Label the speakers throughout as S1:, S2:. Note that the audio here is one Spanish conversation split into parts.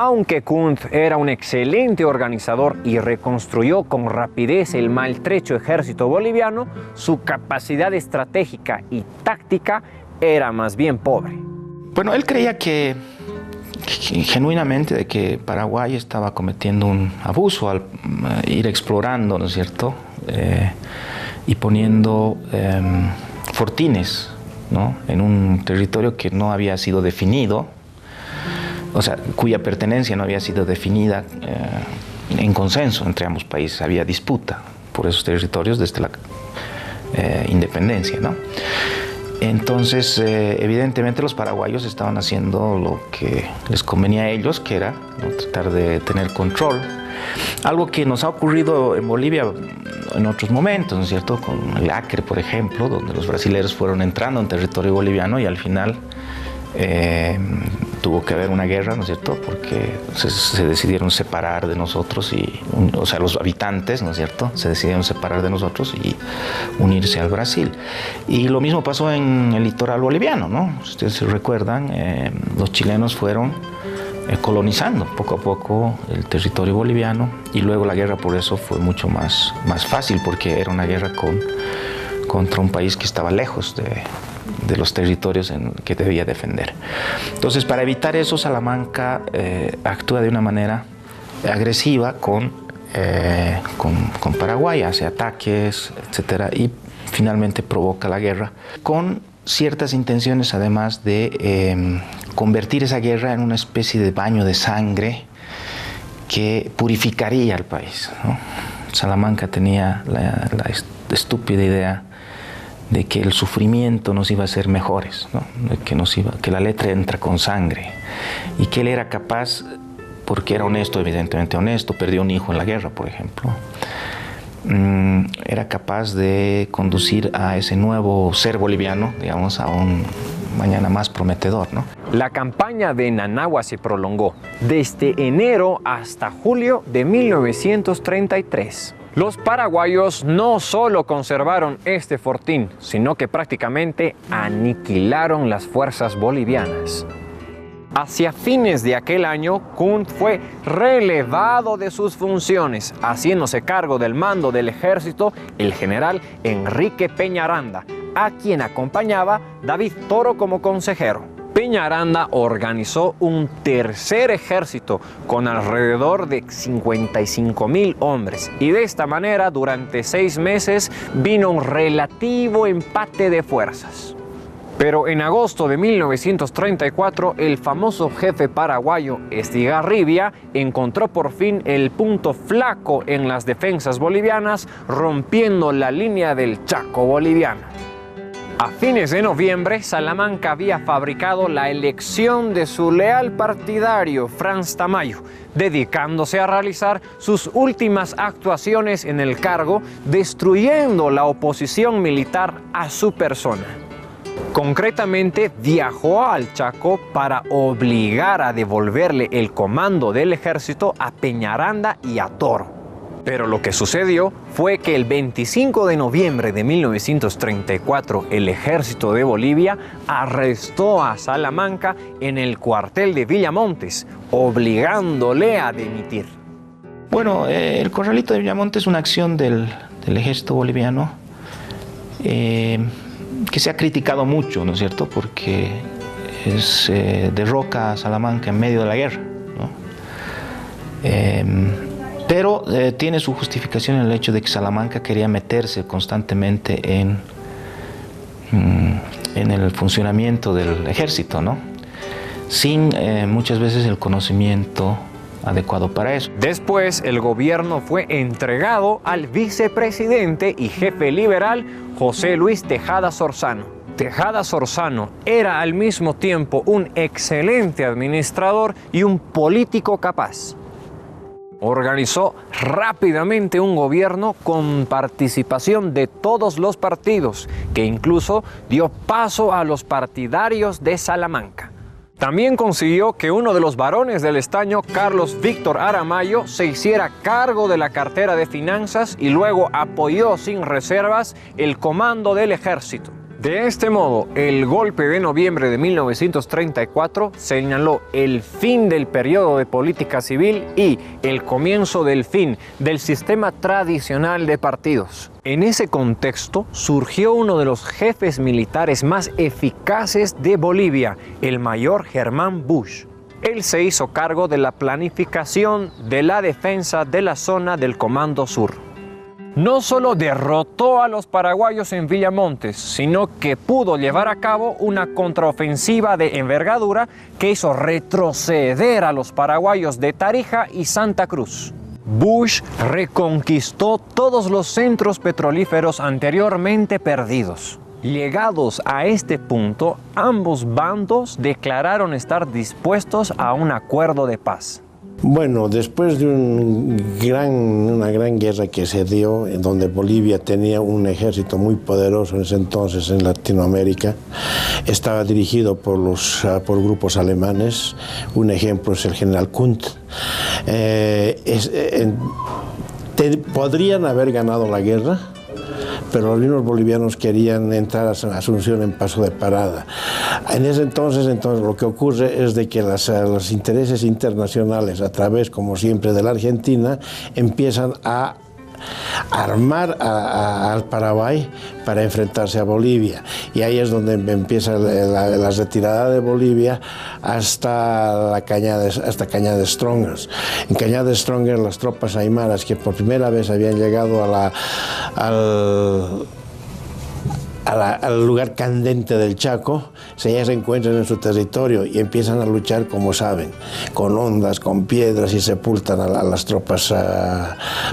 S1: Aunque Kuntz era un excelente organizador y reconstruyó con rapidez el maltrecho ejército boliviano, su capacidad estratégica y táctica era más bien pobre.
S2: Bueno, él creía que genuinamente de que Paraguay estaba cometiendo un abuso al ir explorando, ¿no es cierto? Y poniendo fortines, ¿no? En un territorio que no había sido definido, o sea, cuya pertenencia no había sido definida en consenso entre ambos países. Había disputa por esos territorios desde la independencia, ¿no? Entonces, evidentemente los paraguayos estaban haciendo lo que les convenía a ellos, que era, ¿no?, tratar de tener control. Algo que nos ha ocurrido en Bolivia en otros momentos, ¿no es cierto? Con el Acre, por ejemplo, donde los brasileños fueron entrando en territorio boliviano y al final tuvo que haber una guerra, ¿no es cierto? Porque se decidieron separar de nosotros, o sea, los habitantes, ¿no es cierto? Se decidieron separar de nosotros y unirse al Brasil. Y lo mismo pasó en el litoral boliviano, ¿no? Si ustedes se recuerdan, los chilenos fueron colonizando poco a poco el territorio boliviano y luego la guerra por eso fue mucho más fácil, porque era una guerra contra un país que estaba lejos de los territorios que debía defender. Entonces, para evitar eso, Salamanca actúa de una manera agresiva con Paraguay, hace ataques, etcétera, y finalmente provoca la guerra con ciertas intenciones, además de convertir esa guerra en una especie de baño de sangre que purificaría al país, ¿no? Salamanca tenía la estúpida idea de que el sufrimiento nos iba a hacer mejores, ¿no? Que la letra entra con sangre, y que él era capaz, porque era honesto, evidentemente honesto, perdió un hijo en la guerra, por ejemplo, era capaz de conducir a ese nuevo ser boliviano, digamos, a un mañana más prometedor, ¿no?
S1: La campaña de Nanagua se prolongó desde enero hasta julio de 1933. Los paraguayos no solo conservaron este fortín, sino que prácticamente aniquilaron las fuerzas bolivianas. Hacia fines de aquel año, Kuntz fue relevado de sus funciones, haciéndose cargo del mando del ejército el general Enrique Peñaranda, a quien acompañaba David Toro como consejero. Peñaranda organizó un tercer ejército con alrededor de 55.000 hombres, y de esta manera durante 6 meses vino un relativo empate de fuerzas. Pero en agosto de 1934, el famoso jefe paraguayo Estigarribia encontró por fin el punto flaco en las defensas bolivianas, rompiendo la línea del Chaco boliviano. A fines de noviembre, Salamanca había fabricado la elección de su leal partidario, Franz Tamayo, dedicándose a realizar sus últimas actuaciones en el cargo, destruyendo la oposición militar a su persona. Concretamente, viajó al Chaco para obligar a devolverle el comando del ejército a Peñaranda y a Toro. Pero lo que sucedió fue que el 25 de noviembre de 1934 el ejército de Bolivia arrestó a Salamanca en el cuartel de Villamontes, obligándole a dimitir.
S2: Bueno, el Corralito de Villamontes es una acción del ejército boliviano que se ha criticado mucho, ¿no es cierto? Porque derroca a Salamanca en medio de la guerra, ¿no? Pero tiene su justificación en el hecho de que Salamanca quería meterse constantemente en el funcionamiento del ejército, ¿no? Sin muchas veces el conocimiento adecuado para eso.
S1: Después, el gobierno fue entregado al vicepresidente y jefe liberal José Luis Tejada Sorzano. Tejada Sorzano era al mismo tiempo un excelente administrador y un político capaz. Organizó rápidamente un gobierno con participación de todos los partidos, que incluso dio paso a los partidarios de Salamanca. También consiguió que uno de los varones del estaño, Carlos Víctor Aramayo, se hiciera cargo de la cartera de finanzas y luego apoyó sin reservas el comando del ejército. De este modo, el golpe de noviembre de 1934 señaló el fin del periodo de política civil y el comienzo del fin del sistema tradicional de partidos. En ese contexto surgió uno de los jefes militares más eficaces de Bolivia, el mayor Germán Busch. Él se hizo cargo de la planificación de la defensa de la zona del Comando Sur. No solo derrotó a los paraguayos en Villamontes, sino que pudo llevar a cabo una contraofensiva de envergadura que hizo retroceder a los paraguayos de Tarija y Santa Cruz. Busch reconquistó todos los centros petrolíferos anteriormente perdidos. Llegados a este punto, ambos bandos declararon estar dispuestos a un acuerdo de paz.
S3: Bueno, después de una gran guerra que se dio, en donde Bolivia tenía un ejército muy poderoso en ese entonces en Latinoamérica, estaba dirigido por grupos alemanes. Un ejemplo es el general Kunt. Podrían haber ganado la guerra, pero los mismos bolivianos querían entrar a Asunción en paso de parada. En ese entonces lo que ocurre es de que los intereses internacionales, a través, como siempre, de la Argentina, empiezan a armar al Paraguay para enfrentarse a Bolivia. Y ahí es donde empieza la retirada de Bolivia hasta Cañada de Strongers. En Cañada de Strongers, las tropas aymaras, que por primera vez habían llegado al lugar candente del Chaco, ya se encuentran en su territorio y empiezan a luchar como saben, con ondas, con piedras, y sepultan a las tropas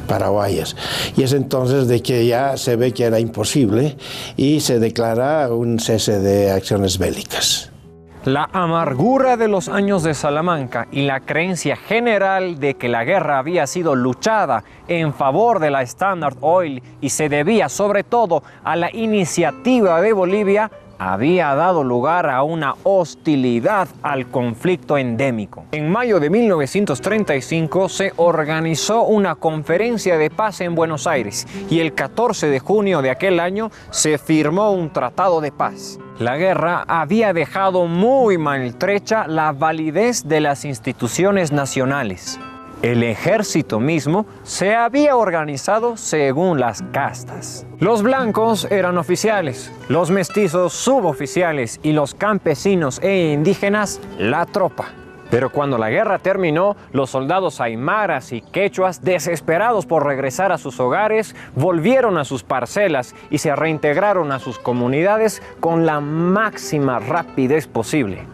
S3: paraguayas. Y es entonces de que ya se ve que era imposible y se declara un cese de acciones bélicas.
S1: La amargura de los años de Salamanca y la creencia general de que la guerra había sido luchada en favor de la Standard Oil y se debía sobre todo a la iniciativa de Bolivia, había dado lugar a una hostilidad al conflicto endémico. En mayo de 1935 se organizó una conferencia de paz en Buenos Aires y el 14 de junio de aquel año se firmó un tratado de paz. La guerra había dejado muy maltrecha la validez de las instituciones nacionales. El ejército mismo se había organizado según las castas. Los blancos eran oficiales, los mestizos suboficiales y los campesinos e indígenas la tropa. Pero cuando la guerra terminó, los soldados aymaras y quechuas, desesperados por regresar a sus hogares, volvieron a sus parcelas y se reintegraron a sus comunidades con la máxima rapidez posible.